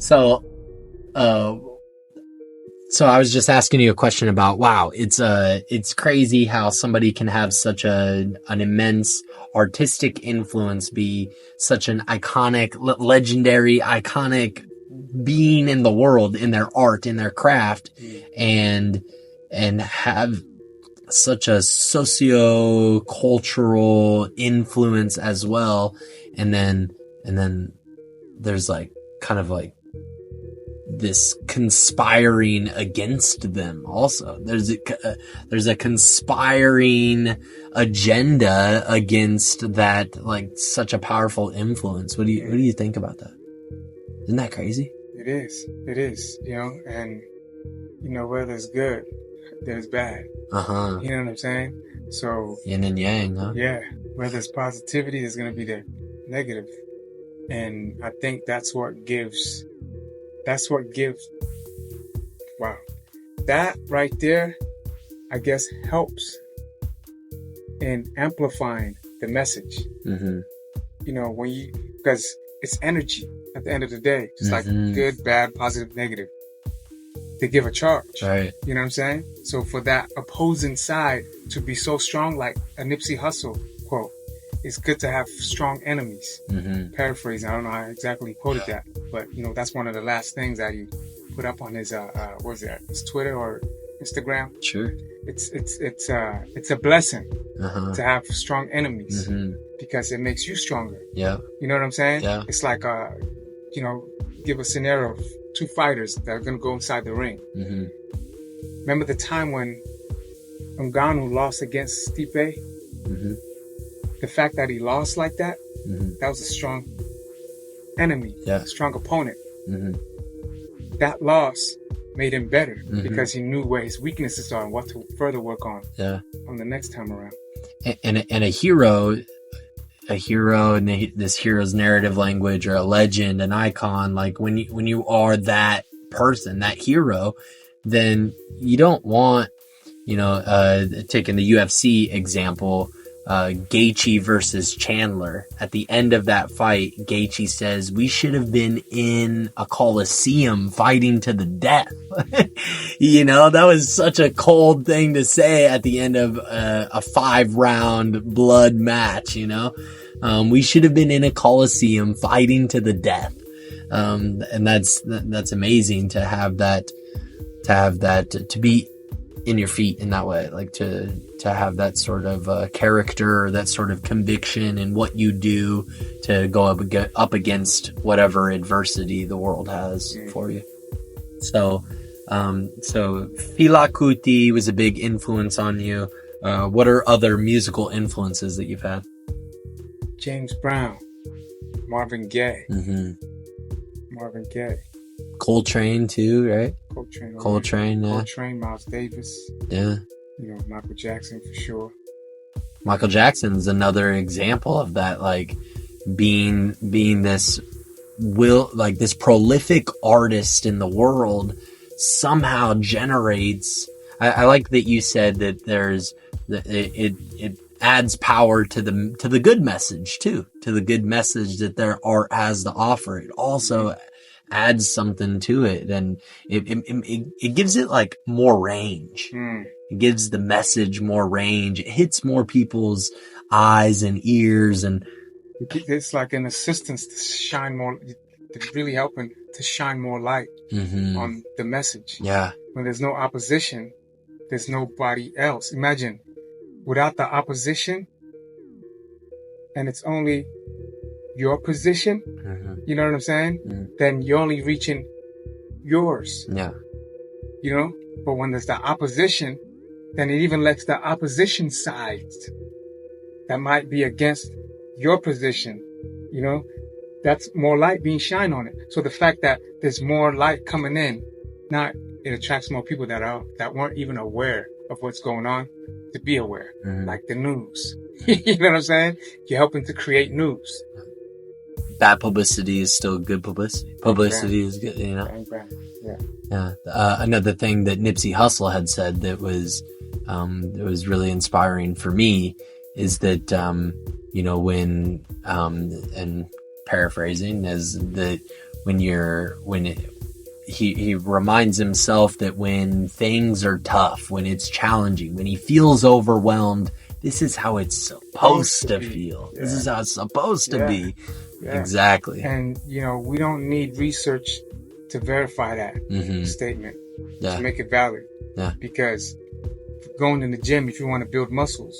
So, uh, so I was just asking you a question about, wow, it's crazy how somebody can have such an immense artistic influence, be such an iconic, legendary, iconic being in the world, in their art, in their craft, and have such a socio-cultural influence as well. And then there's like, kind of like this conspiring against them also. There's a conspiring agenda against that, like, such a powerful influence. What do you think about that? Isn't that crazy? It is, and where there's good, there's bad. Uh-huh. You know what I'm saying? So yin and yang, huh? Yeah, where there's positivity, there's going to be the negative. And I think that's what gives, wow. That right there, I guess, helps in amplifying the message. Mm-hmm. Because it's energy at the end of the day. It's like good, bad, positive, negative. They give a charge. Right. You know what I'm saying? So for that opposing side to be so strong, like a Nipsey Hussle quote, it's good to have strong enemies. Mm-hmm. Paraphrasing, I don't know how I exactly quoted that, but that's one of the last things that he put up on his what was that? His Twitter or Instagram. Sure. It's a blessing to have strong enemies because it makes you stronger. Yeah. You know what I'm saying? Yeah. It's like give a scenario of two fighters that are gonna go inside the ring. Mm-hmm. Remember the time when Ngannou lost against Stipe? Mm-hmm. The fact that he lost like that, that was a strong enemy, a strong opponent. Mm-hmm. That loss made him better because he knew where his weaknesses are and what to further work on on the next time around. And a hero and this hero's narrative language, or a legend, an icon, like when you are that person, that hero, then you don't want, taking the UFC example, Gaethje versus Chandler. At the end of that fight, Gaethje says, "We should have been in a coliseum fighting to the death." That was such a cold thing to say at the end of a 5-round blood match. We should have been in a coliseum fighting to the death. And that's amazing to have that, to be in your feet in that way, like to have that sort of character, that sort of conviction in what you do, to go up against whatever adversity the world has for you. So Fela Kuti was a big influence on you. What are other musical influences that you've had? James Brown, Marvin Gaye. Marvin Gaye. Coltrane too, right? Coltrane, yeah. Coltrane, Miles Davis. Yeah. Michael Jackson for sure. Michael Jackson's another example of that, like being this this prolific artist in the world somehow generates. I like that you said that it adds power to the good message too, to the good message that their art has to offer. It also adds something to it, and it gives it like more range. It gives the message more range. It hits more people's eyes and ears, and it's like an assistance to shine more, to really helping to shine more light on the message. Yeah. When there's no opposition, there's nobody else. Imagine without the opposition, and it's only your position, you know what I'm saying? Then you're only reaching yours. Yeah. But when there's the opposition, then it even lets the opposition sides that might be against your position, that's more light being shined on it. So the fact that there's more light coming in, now it attracts more people that weren't even aware of what's going on to be aware, like the news. You know what I'm saying? You're helping to create news. Bad publicity is still good publicity. Publicity is good, Yeah. Another thing that Nipsey Hussle had said that was really inspiring for me is that, when, and paraphrasing, is that he reminds himself that when things are tough, when it's challenging, when he feels overwhelmed, this is how it's supposed to feel. Yeah. This is how it's supposed to be. Yeah. Exactly. And, we don't need research to verify that statement, to make it valid. Yeah. Because going in the gym, if you want to build muscles,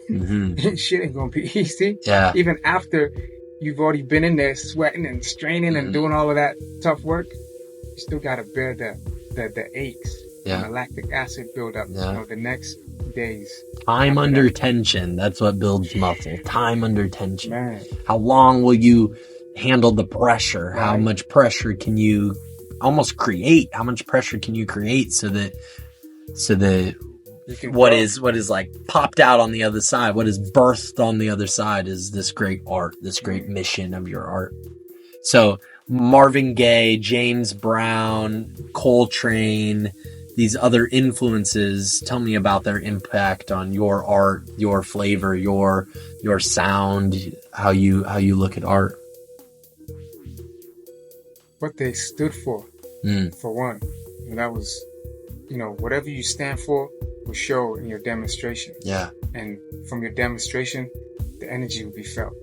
shit ain't going to be easy. Yeah. Even after you've already been in there sweating and straining and doing all of that tough work, you still got to bear the aches and the lactic acid buildup, the next days. Time under tension. That's what builds muscle. Time under tension. Man. How long will you handle the pressure? Right. How much pressure can you almost create? How much pressure can you create so that what is like popped out on the other side, what is birthed on the other side is this great art, this great mission of your art. So Marvin Gaye, James Brown, Coltrane, these other influences, tell me about their impact on your art, your flavor, your sound, how you look at art. What they stood for one. And that was, whatever you stand for will show in your demonstration. Yeah. And from your demonstration, the energy will be felt.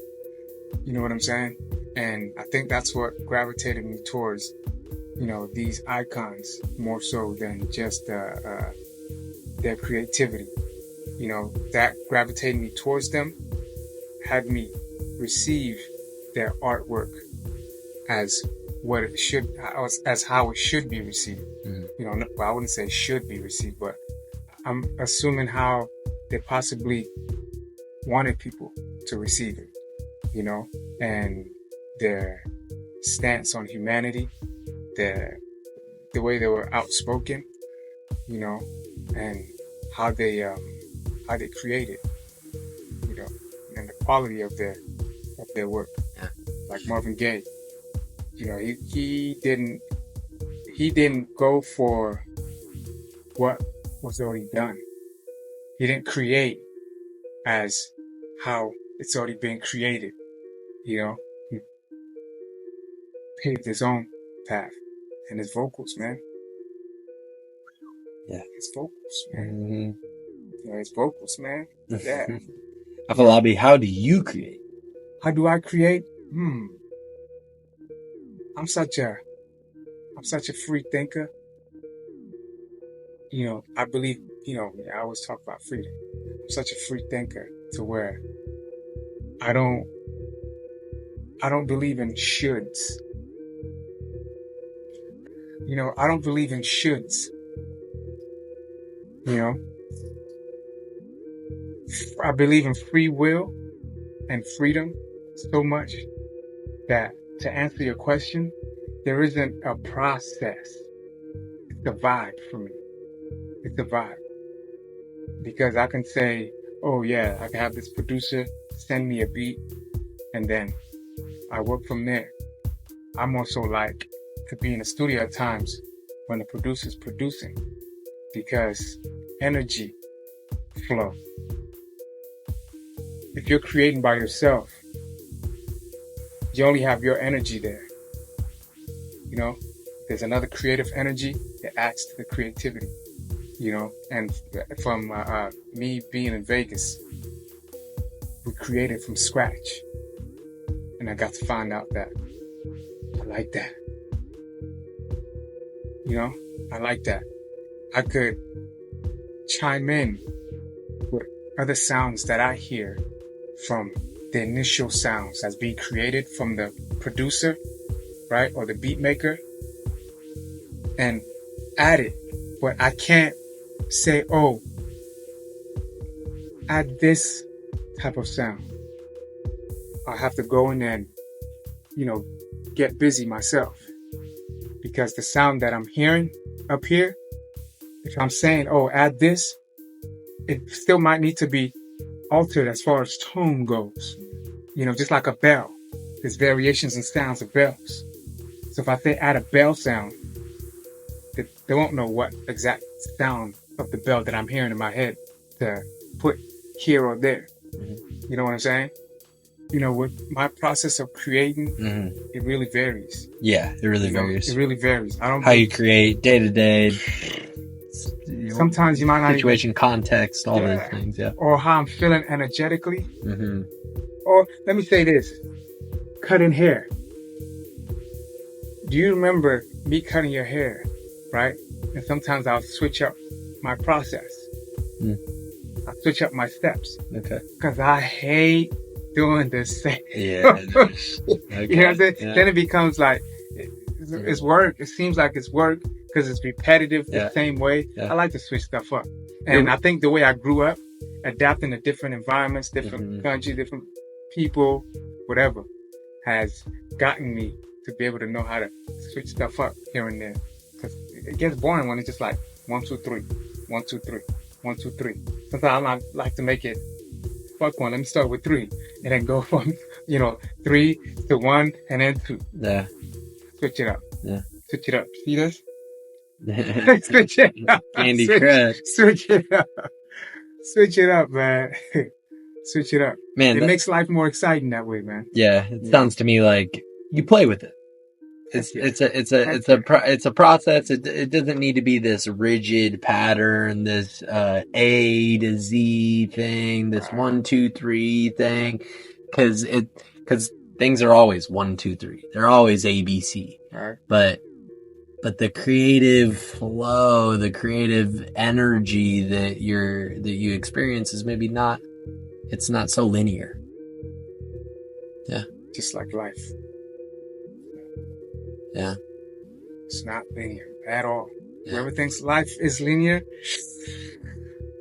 You know what I'm saying? And I think that's what gravitated me towards, these icons more so than just their creativity. That gravitated me towards them had me receive their artwork as what it should, as how it should be received. Well, I wouldn't say should be received, but I'm assuming how they possibly wanted people to receive it, and their stance on humanity, the way they were outspoken, and how they created, and the quality of their work. Yeah. Like Marvin Gaye, he didn't go for what was already done. He didn't create as how it's already been created. He paved his own path. And his vocals, man. Yeah. His vocals, man. His vocals, man. Yeah. Afolabi, how do you create? How do I create? I'm such a free thinker. I believe, I always talk about freedom. I'm such a free thinker to where I don't believe in shoulds. I don't believe in shoulds. I believe in free will and freedom so much that to answer your question, there isn't a process. It's a vibe for me. It's a vibe. Because I can say, oh yeah, I can have this producer send me a beat and then I work from there. I'm also like to be in the studio at times when the producer's producing because energy flow. If you're creating by yourself, you only have your energy there. There's another creative energy that adds to the creativity, and from me being in Vegas, we created from scratch. And I got to find out that I like that. I like that. I could chime in with other sounds that I hear from the initial sounds that's being created from the producer, right? Or the beat maker, and add it. But I can't say, oh, add this type of sound. I have to go in and, get busy myself. Because the sound that I'm hearing up here, if I'm saying, oh, add this, it still might need to be altered as far as tone goes. Just like a bell. There's variations in sounds of bells. So if I say add a bell sound, they won't know what exact sound of the bell that I'm hearing in my head to put here or there. You know what I'm saying? with my process of creating, Mm-hmm. it really varies. Yeah, it really varies. It really varies. I don't How you create day to day. Sometimes you might not situation, context, all those things. Yeah. Or how I'm feeling energetically. Mm-hmm. Or let me say this: cutting hair. Do you remember me cutting your hair, right? And sometimes I'll switch up my process. I'll switch up my steps. Okay. Because I hate doing the same. Yeah. Okay. You know what I'm saying? Yeah. Then it becomes like, it's work. It seems like it's work because it's repetitive the same way. Yeah. I like to switch stuff up. And I think the way I grew up, adapting to different environments, different countries, different people, whatever, has gotten me to be able to know how to switch stuff up here and there. Because it gets boring when it's just like 1, 2, 3, 1, 2, 3, 1, 2, 3. Sometimes I like to make it, fuck one, let me start with 3 and then go from 3 to 1 and then 2. Yeah. Switch it up. Yeah. Switch it up. See this? Switch it up. Candy Crush. Switch it up. Switch it up, man. Switch it up. Man, it makes life more exciting that way, man. Yeah. It sounds to me like you play with it. It's a process. It doesn't need to be this rigid pattern, this A to Z thing, this 1, 2, 3 thing, because things are always 1, 2, 3. They're always ABC. Right. But the creative flow, the creative energy that you experience is maybe not. It's not so linear. Yeah. Just like life. Yeah. It's not linear at all. Yeah. Whoever thinks life is linear,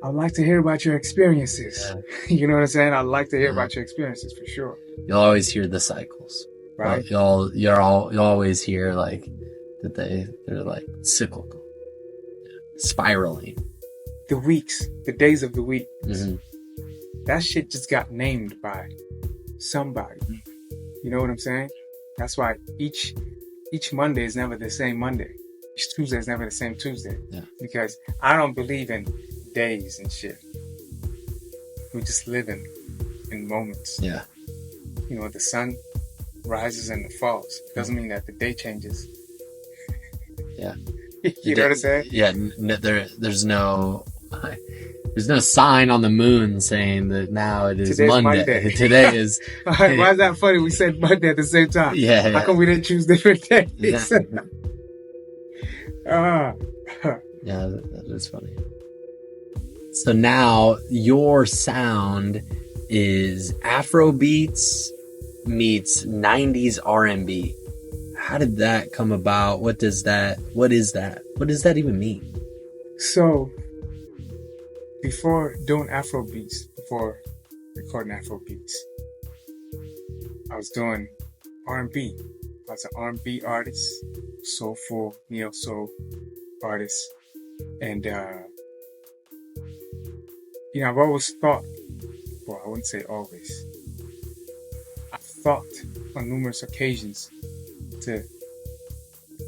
I'd like to hear about your experiences. Yeah. You know what I'm saying? I'd like to hear about your experiences for sure. You'll always hear the cycles. Right. You'll always hear like that they're like cyclical. Spiraling. The weeks, the days of the week. Mm-hmm. That shit just got named by somebody. You know what I'm saying? That's why each Monday is never the same Monday. Each Tuesday is never the same Tuesday. Yeah. Because I don't believe in days and shit. We just live in moments. Yeah. The sun rises and it falls. Doesn't mean that the day changes. Yeah. You know what I'm saying? Yeah. There's no sign on the moon saying that now it is Today's Monday. Today is. Why is that funny? We said Monday at the same time. Yeah. How come we didn't choose different days? Yeah, that is funny. So now your sound is Afrobeats meets 90s R&B. How did that come about? What is that? What does that even mean? So, before doing Afrobeats, before recording Afrobeats, I was doing R&B. I was an R&B artist, soulful, neo-soul artist. And, I've always thought, well, I wouldn't say always, I thought on numerous occasions to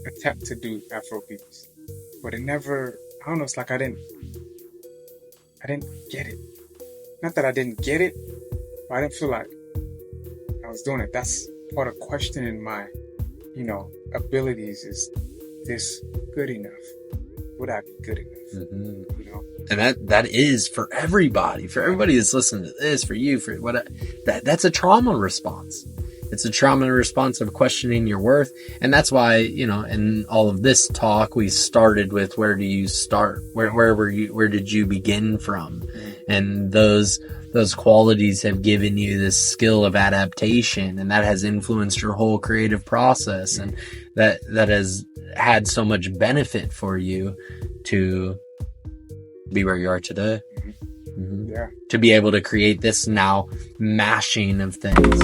attempt to do Afrobeats. But it never, I don't know, it's like I didn't get it. Not that I didn't get it, but I didn't feel like I was doing it. That's part of questioning my, abilities. Is this good enough? Would I be good enough? Mm-hmm. And that is for everybody. For everybody that's listening to this, for you, for that's a trauma response. It's a trauma response of questioning your worth. And that's why, in all of this talk, we started with where do you start? Where did you begin from? And those qualities have given you this skill of adaptation, and that has influenced your whole creative process. And that has had so much benefit for you to be where you are today. Mm-hmm. Yeah. To be able to create this now mashing of things.